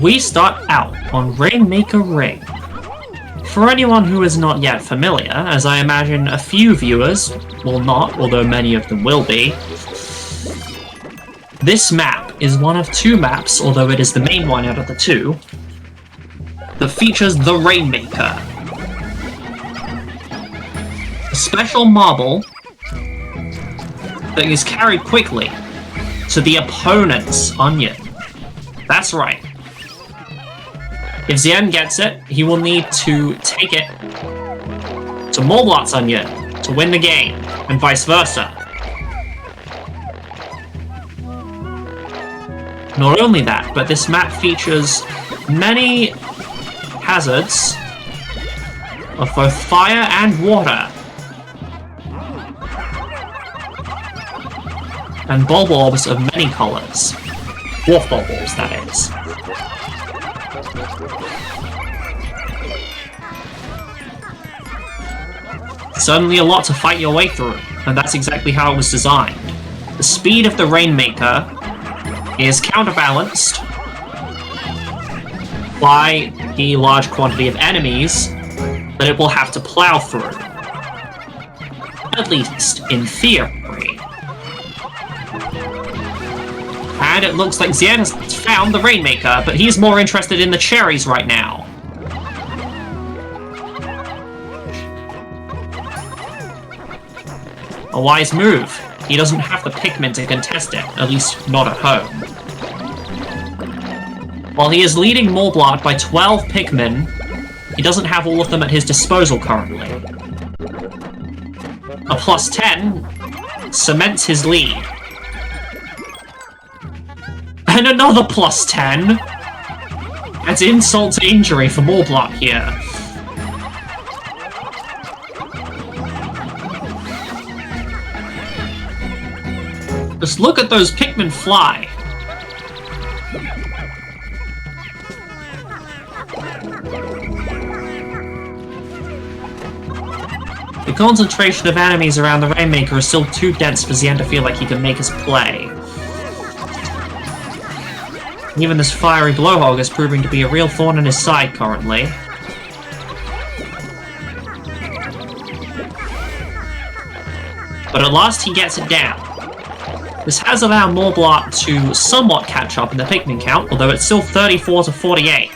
We start out on Rainmaker Ring. For anyone who is not yet familiar, as I imagine a few viewers will not, although many of them will be, this map is one of two maps, although it is the main one out of the two, that features the Rainmaker. A special marble that is carried quickly to the opponent's onion. That's right. If Xian gets it, he will need to take it to MallBlart's onion to win the game, and vice versa. Not only that, but this map features many hazards of both fire and water. And bulb orbs of many colours. Dwarf bulb orbs, that is. Certainly a lot to fight your way through, and that's exactly how it was designed. The speed of the Rainmaker is counterbalanced by the large quantity of enemies that it will have to plow through. At least in theory. And it looks like Xian has found the Rainmaker, but he's more interested in the cherries right now. A wise move. He doesn't have the Pikmin to contest it, at least not at home. While he is leading MallBlart by 12 Pikmin, he doesn't have all of them at his disposal currently. A +10 cements his lead. And another +10! Adds insult to injury for MallBlart here. Just look at those Pikmin fly. The concentration of enemies around the Rainmaker is still too dense for Xian to feel like he can make his play. Even this fiery blowhog is proving to be a real thorn in his side currently. But at last he gets it down. This has allowed MallBlart to somewhat catch up in the Pikmin count, although it's still 34 to 48.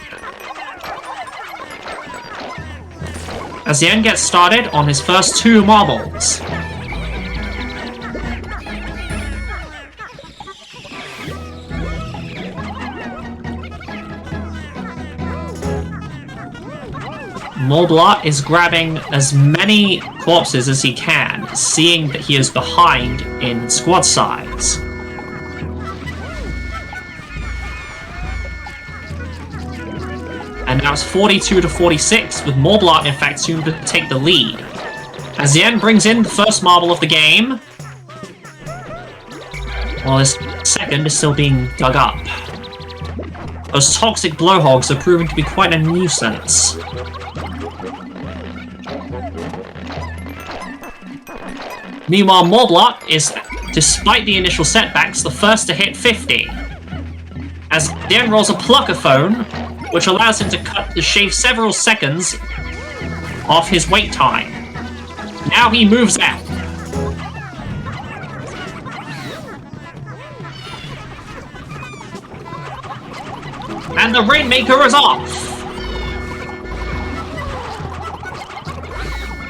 As Xian gets started on his first two marbles. MallBlart is grabbing as many corpses as he can, seeing that he is behind in squad size. And now it's 42 to 46, with MallBlart in fact soon to take the lead. As Xian brings in the first marble of the game, while his second is still being dug up. Those toxic blowhogs are proving to be quite a nuisance. Meanwhile, MallBlart is, despite the initial setbacks, the first to hit 50. As Xian rolls a Pluckaphone, which allows him to shave several seconds off his wait time. Now he moves out. And the Rainmaker is off!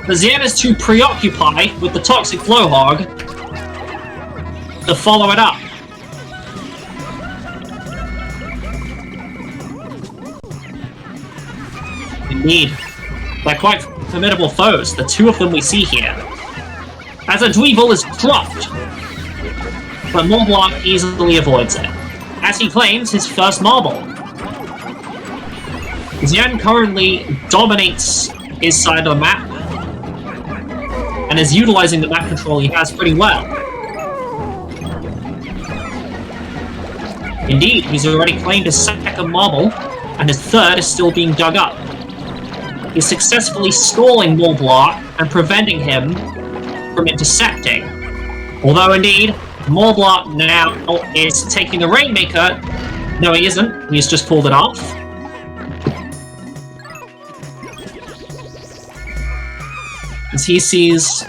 But Xian is too preoccupied with the toxic blowhog to follow it up. Indeed, they're quite formidable foes, the two of them we see here. As a Dweevil is dropped, but MallBlart easily avoids it, as he claims his first marble. Xian currently dominates his side of the map, and is utilizing the map control he has pretty well. Indeed, he's already claimed his second marble, and his third is still being dug up. He's successfully stalling MallBlart and preventing him from intercepting. Although indeed, MallBlart now is taking the Rainmaker No, he isn't. He's just pulled it off. As he sees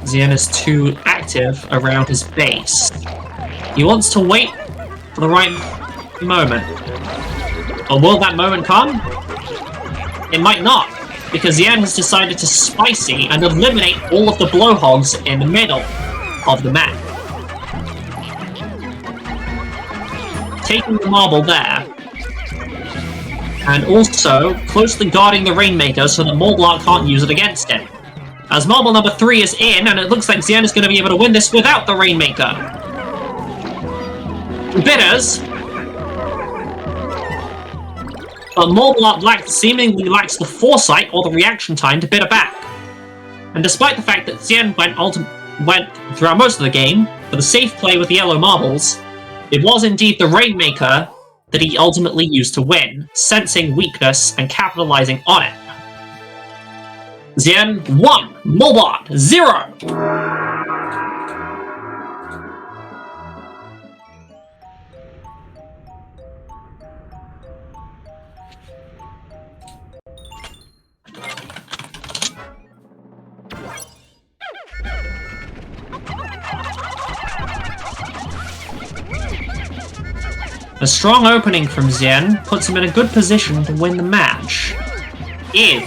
Xian is too active around his base. He wants to wait for the right moment. But will that moment come? It might not, because Xian has decided to spicy and eliminate all of the blowhogs in the middle of the map. Taking the marble there, and also closely guarding the Rainmaker so that MallBlart can't use it against him. As marble number 3 is in, and it looks like Xian is going to be able to win this without the Rainmaker. Bitters. But MallBlart seemingly lacks the foresight or the reaction time to bitter back. And despite the fact that Xian went throughout most of the game for the safe play with the yellow marbles, it was indeed the Rainmaker that he ultimately used to win, sensing weakness and capitalizing on it. Xian 1, MallBlart 0! A strong opening from Xian puts him in a good position to win the match, if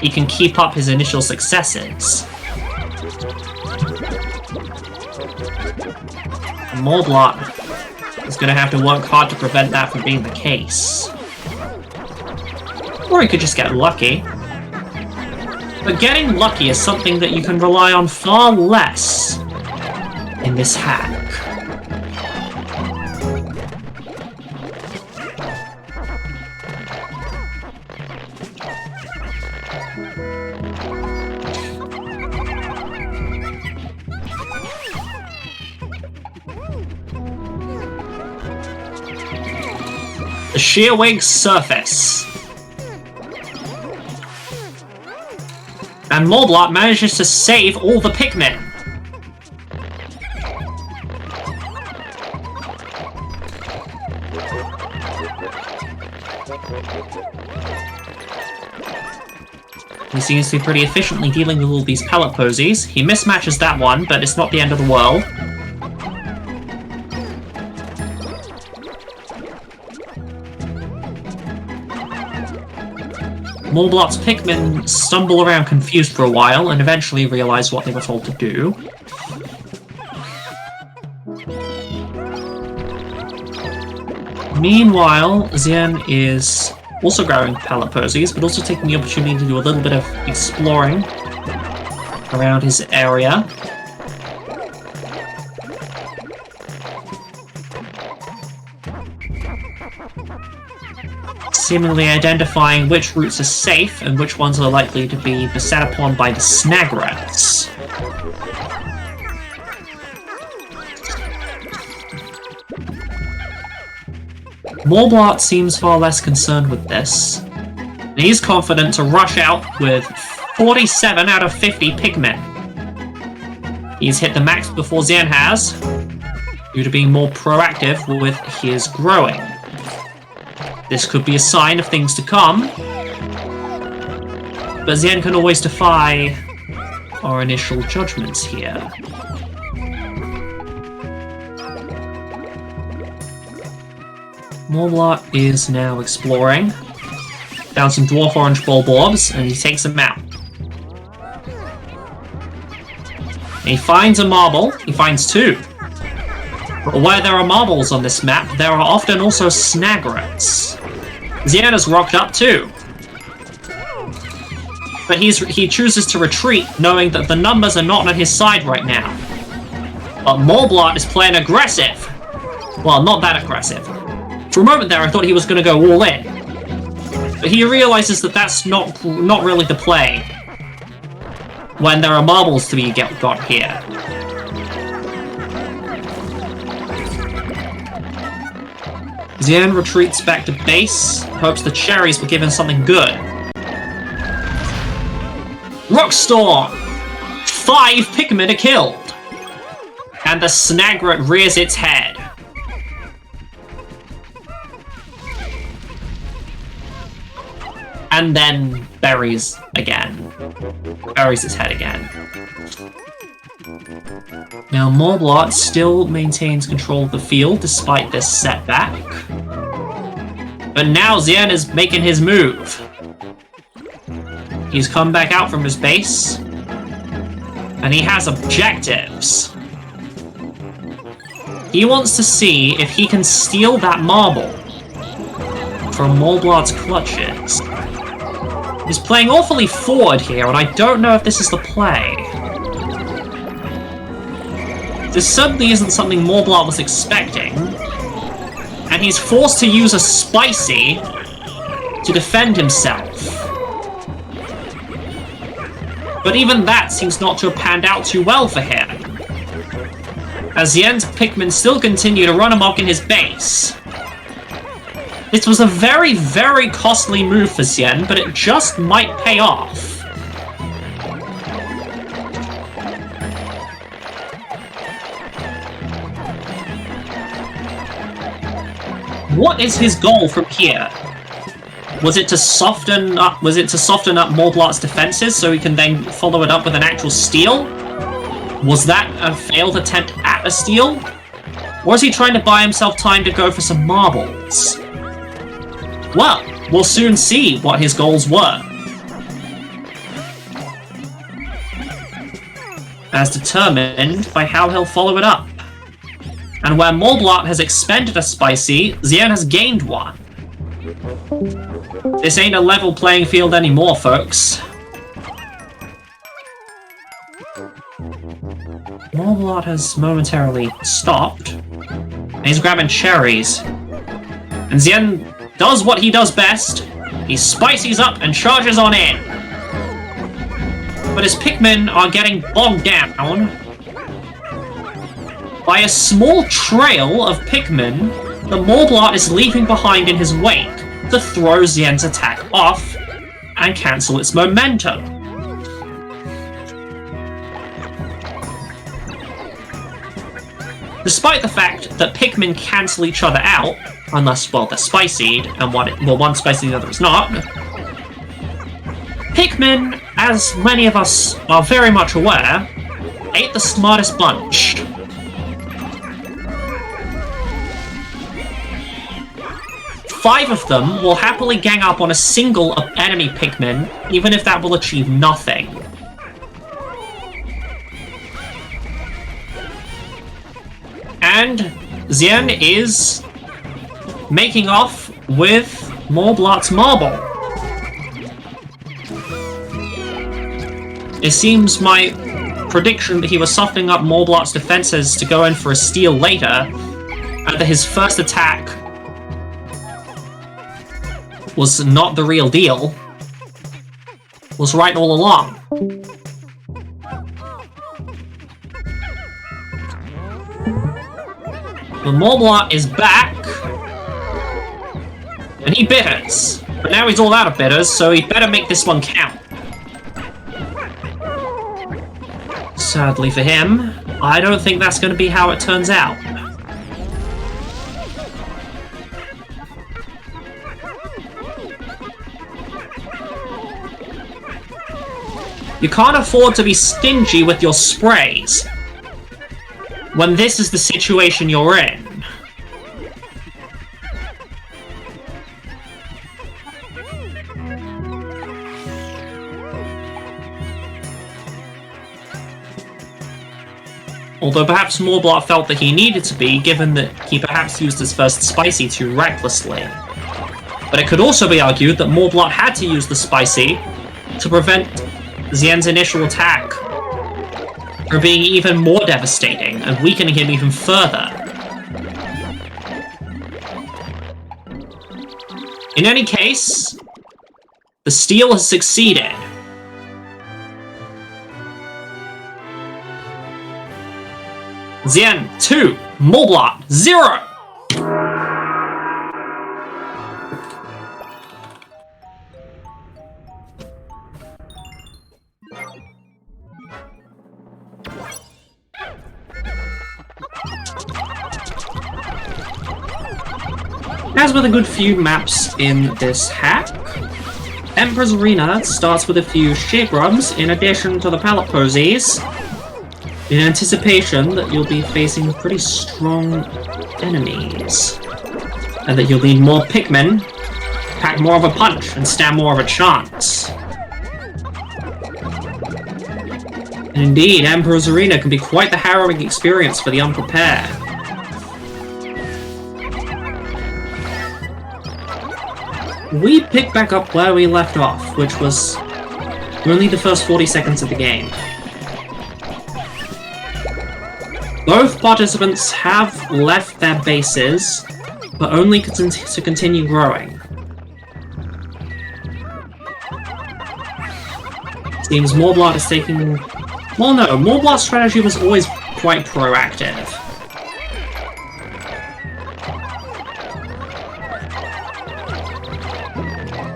he can keep up his initial successes. And MallBlart is going to have to work hard to prevent that from being the case. Or he could just get lucky. But getting lucky is something that you can rely on far less in this hack. The Shearwig surface. And MallBlart manages to save all the Pikmin. He seems to be pretty efficiently dealing with all these pellet posies. He mismatches that one, but it's not the end of the world. MallBlart's Pikmin stumble around confused for a while and eventually realize what they were told to do. Meanwhile, Xian is also grabbing pellet posies, but also taking the opportunity to do a little bit of exploring around his area. Seemingly identifying which routes are safe and which ones are likely to be beset upon by the snag rats. MallBlart seems far less concerned with this. And he's confident to rush out with 47 out of 50 Pikmin. He's hit the max before Xian has, due to being more proactive with his growing. This could be a sign of things to come, but Xian can always defy our initial judgments here. MallBlart is now exploring. Found some dwarf orange bulborbs, and he takes them out. And he finds a marble. He finds 2. But where there are marbles on this map, there are often also snag rats. Xian is rocked up too. But he chooses to retreat, knowing that the numbers are not on his side right now. But MallBlart is playing aggressive. Well, not that aggressive. For a moment there, I thought he was going to go all in. But he realizes that that's not really the play when there are marbles to be got here. Xian retreats back to base, hopes the cherries will give him something good. Rockstorm! 5 Pikmin are killed! And the snag rat rears its head. And then buries again. Buries his head again. Now, MallBlart still maintains control of the field despite this setback. But now Xian is making his move. He's come back out from his base. And he has objectives. He wants to see if he can steal that marble from MallBlart's clutches. He's playing awfully forward here, and I don't know if this is the play. This certainly isn't something MallBlart was expecting. And he's forced to use a spicy to defend himself. But even that seems not to have panned out too well for him, as Xian's Pikmin still continue to run amok in his base. This was a very, very costly move for Xian, but it just might pay off. What is his goal from here? Was it to soften up MallBlart's defenses so he can then follow it up with an actual steal? Was that a failed attempt at a steal? Or is he trying to buy himself time to go for some marbles? Well, we'll soon see what his goals were. As determined by how he'll follow it up. And where MallBlart has expended a spicy, Xian has gained one. This ain't a level playing field anymore, folks. MallBlart has momentarily stopped. And he's grabbing cherries. And Xian does what he does best. He spices up and charges on in. But his Pikmin are getting bogged down by a small trail of Pikmin that MallBlart is leaving behind in his wake to throw Xian's attack off and cancel its momentum. Despite the fact that Pikmin cancel each other out, unless, well, they're spicied, and one spicy the other is not, Pikmin, as many of us are very much aware, ain't the smartest bunch. Five of them will happily gang up on a single enemy Pikmin, even if that will achieve nothing. And Xian is making off with MallBlart's marble. It seems my prediction that he was softening up MallBlart's defenses to go in for a steal later, and that his first attack was not the real deal, was right all along. The MallBlart is back, and he bitters. But now he's all out of bitters, so he better make this one count. Sadly for him, I don't think that's going to be how it turns out. You can't afford to be stingy with your sprays when this is the situation you're in. Although perhaps MallBlart felt that he needed to be, given that he perhaps used his first spicy too recklessly. But it could also be argued that MallBlart had to use the spicy to prevent Xian's initial attack from being even more devastating and weakening him even further. In any case, the steal has succeeded. Xian 2, MallBlart 0! As with a good few maps in this hack, Emperor's Arena starts with a few sheer grubs in addition to the pallet posies, in anticipation that you'll be facing pretty strong enemies, and that you'll need more Pikmin, pack more of a punch, and stand more of a chance. And indeed, Emperor's Arena can be quite the harrowing experience for the unprepared. We pick back up where we left off, which was only the first 40 seconds of the game. Both participants have left their bases, but only to continue growing. Seems MallBlart is taking... Well, no, MallBlart's strategy was always quite proactive.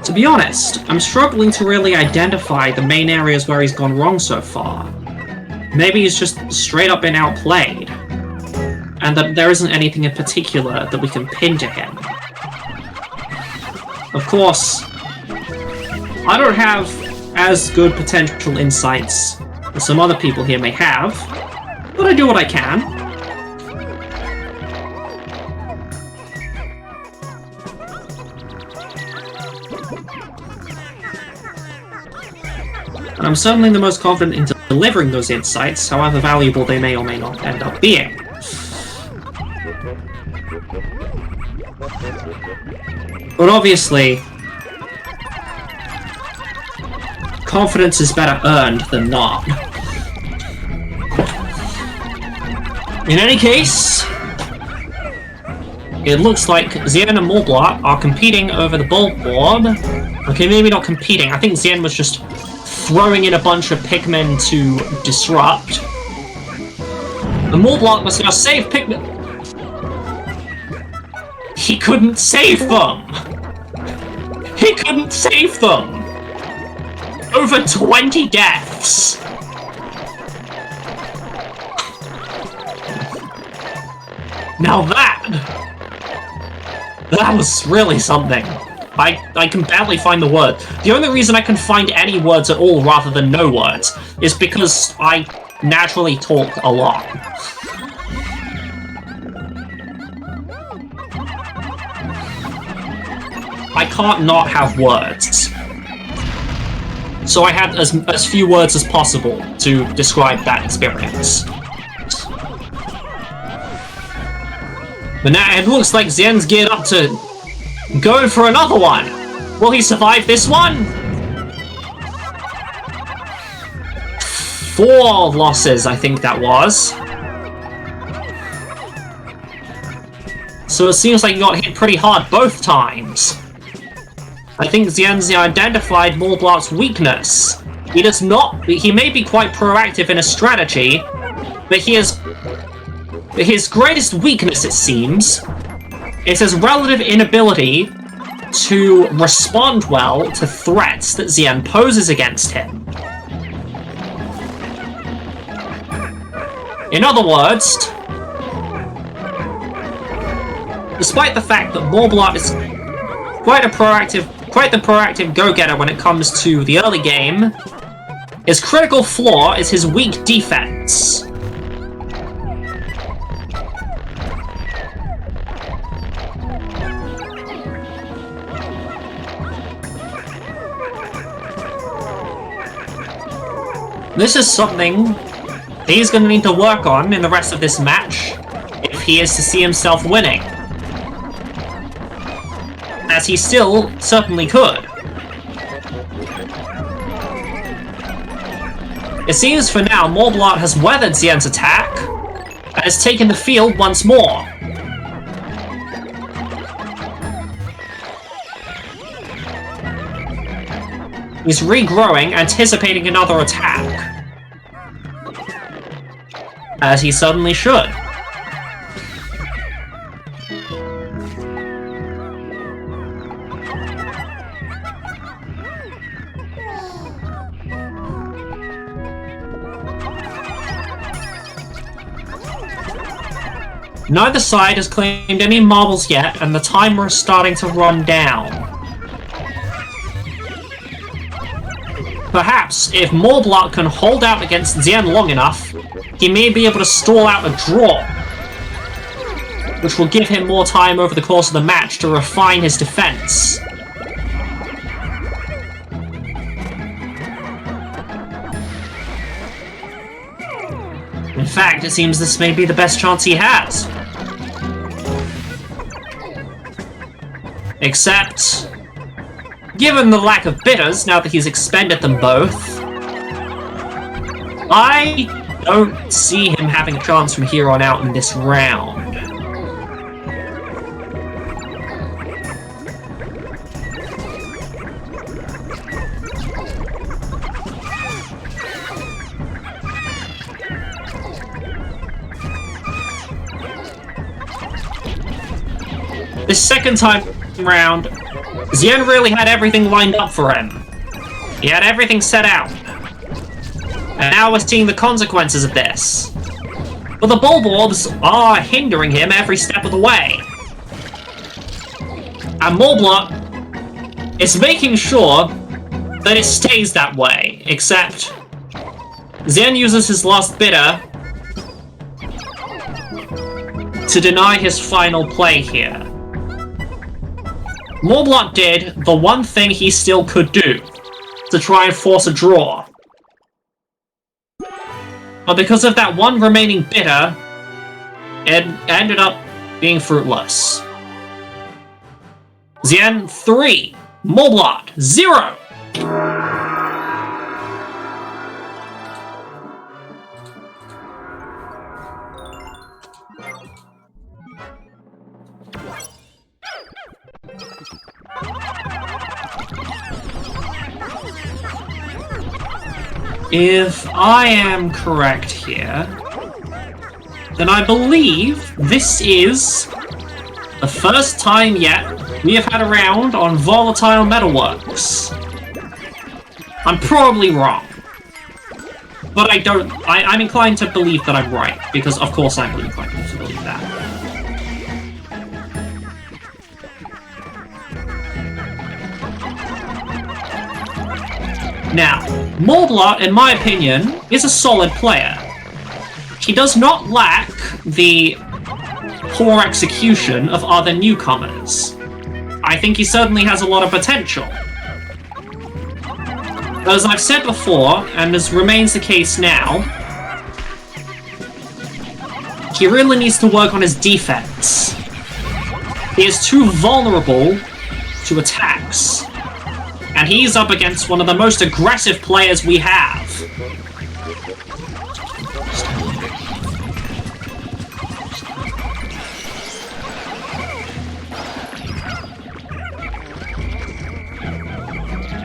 To be honest, I'm struggling to really identify the main areas where he's gone wrong so far. Maybe he's just straight up been outplayed, and that there isn't anything in particular that we can pin to him. Of course, I don't have as good potential insights as some other people here may have, but I do what I can. And I'm certainly the most confident in delivering those insights, however valuable they may or may not end up being. But obviously, confidence is better earned than not. In any case, it looks like Xian and MallBlart are competing over the bulk board. Okay, maybe not competing. I think Xian was just throwing in a bunch of Pikmin to disrupt. The MallBlart was gonna save Pikmin. He couldn't save them! He couldn't save them! Over 20 deaths! Now that was really something. I can barely find the word. The only reason I can find any words at all rather than no words is because I naturally talk a lot. I can't not have words. So I had as few words as possible to describe that experience. But now it looks like Xian's geared up to go for another one. Will he survive this one? 4 losses, I think that was. So it seems like he got hit pretty hard both times. I think Xian's identified MallBlart's weakness. He does not... He may be quite proactive in a strategy, but his greatest weakness, it seems, is his relative inability to respond well to threats that Xian poses against him. In other words, despite the fact that MallBlart is quite the proactive go-getter when it comes to the early game, his critical flaw is his weak defense. This is something he's going to need to work on in the rest of this match if he is to see himself winning. As he still certainly could. It seems for now MallBlart has weathered Xian's attack and has taken the field once more. He's regrowing, anticipating another attack. As he suddenly should. Neither side has claimed any marbles yet, and the timer is starting to run down. Perhaps, if MallBlart can hold out against Xian long enough, he may be able to stall out a draw, which will give him more time over the course of the match to refine his defense. In fact, it seems this may be the best chance he has. Except, given the lack of bitters, now that he's expended them both, I don't see him having a chance from here on out in this round. This second time round, Xian really had everything lined up for him. He had everything set out. And now we're seeing the consequences of this. But the Bulborbs are hindering him every step of the way. And MallBlart is making sure that it stays that way, except Xian uses his last bitter to deny his final play here. MallBlart did the one thing he still could do, to try and force a draw. But because of that one remaining bitter, it ended up being fruitless. Xian 3, MallBlart 0! If I am correct here, then I believe this is the first time yet we have had a round on volatile metalworks. I'm probably wrong, but I'm inclined to believe that I'm right, because of course I'm inclined to believe that. Now, MallBlart, in my opinion, is a solid player. He does not lack the poor execution of other newcomers. I think he certainly has a lot of potential. As I've said before, and as remains the case now, he really needs to work on his defense. He is too vulnerable to attacks. And he's up against one of the most aggressive players we have.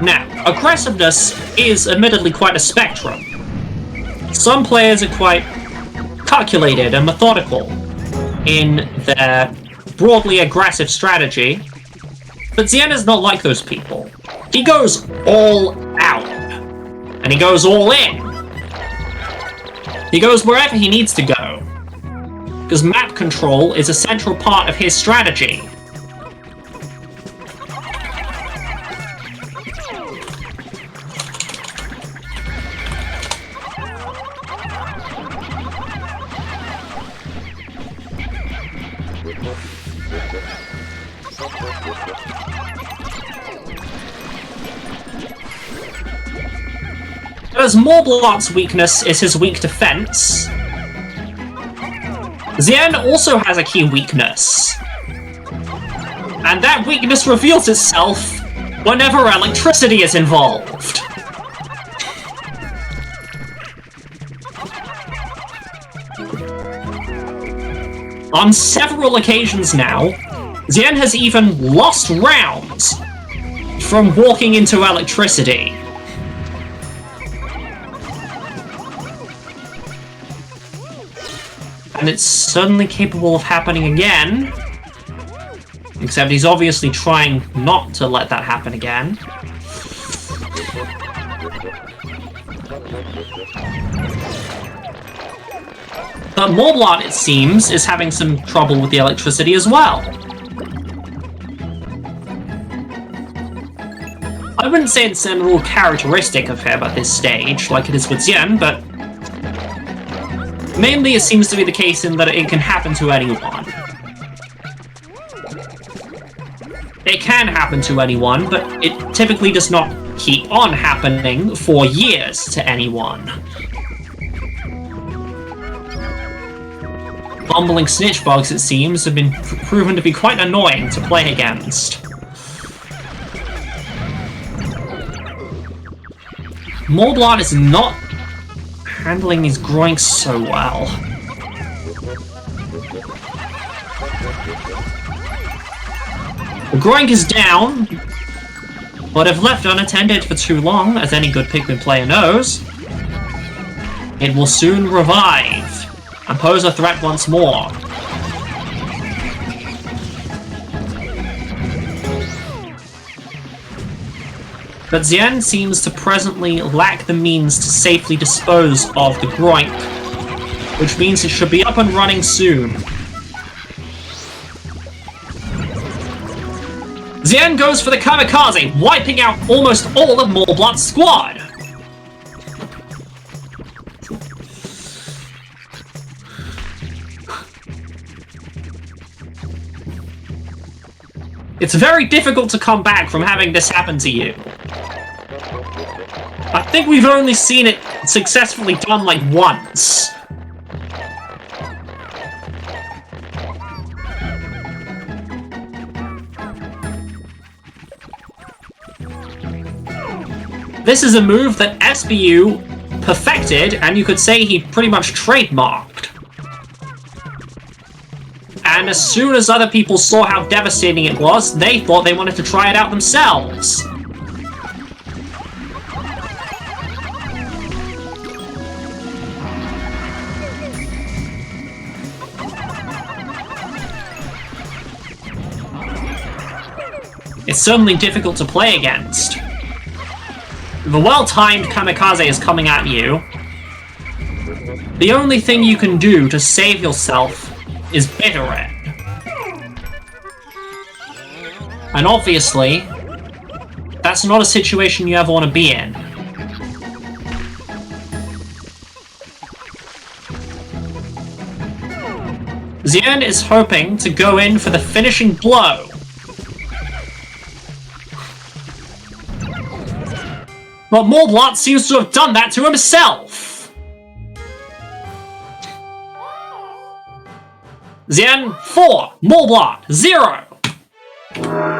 Now, aggressiveness is admittedly quite a spectrum. Some players are quite calculated and methodical in their broadly aggressive strategy, but Xian is not like those people. He goes all out, and he goes all in. He goes wherever he needs to go, because map control is a central part of his strategy. As MallBlart's weakness is his weak defense, Xian also has a key weakness. And that weakness reveals itself whenever electricity is involved. On several occasions now, Xian has even lost rounds from walking into electricity. And it's certainly capable of happening again. Except he's obviously trying not to let that happen again. But MallBlart, it seems, is having some trouble with the electricity as well. I wouldn't say it's an all characteristic of him at this stage, like it is with Xian, but mainly it seems to be the case in that it can happen to anyone. It can happen to anyone, but it typically does not keep on happening for years to anyone. Bumbling snitch bugs, it seems, have been proven to be quite annoying to play against. MallBlart is not handling these groinks so well. The groink is down, but if left unattended for too long, as any good Pikmin player knows, it will soon revive and pose a threat once more. But Xian seems to presently lack the means to safely dispose of the groink, which means it should be up and running soon. Xian goes for the kamikaze, wiping out almost all of MallBlart's squad! It's very difficult to come back from having this happen to you. I think we've only seen it successfully done like once. This is a move that SBU perfected, and you could say he pretty much trademarked. And as soon as other people saw how devastating it was, they thought they wanted to try it out themselves. It's certainly difficult to play against. If a well-timed kamikaze is coming at you, the only thing you can do to save yourself is bitter it. And obviously, that's not a situation you ever want to be in. Xian is hoping to go in for the finishing blow. But MallBlart seems to have done that to himself! Xian 4, MallBlart 0!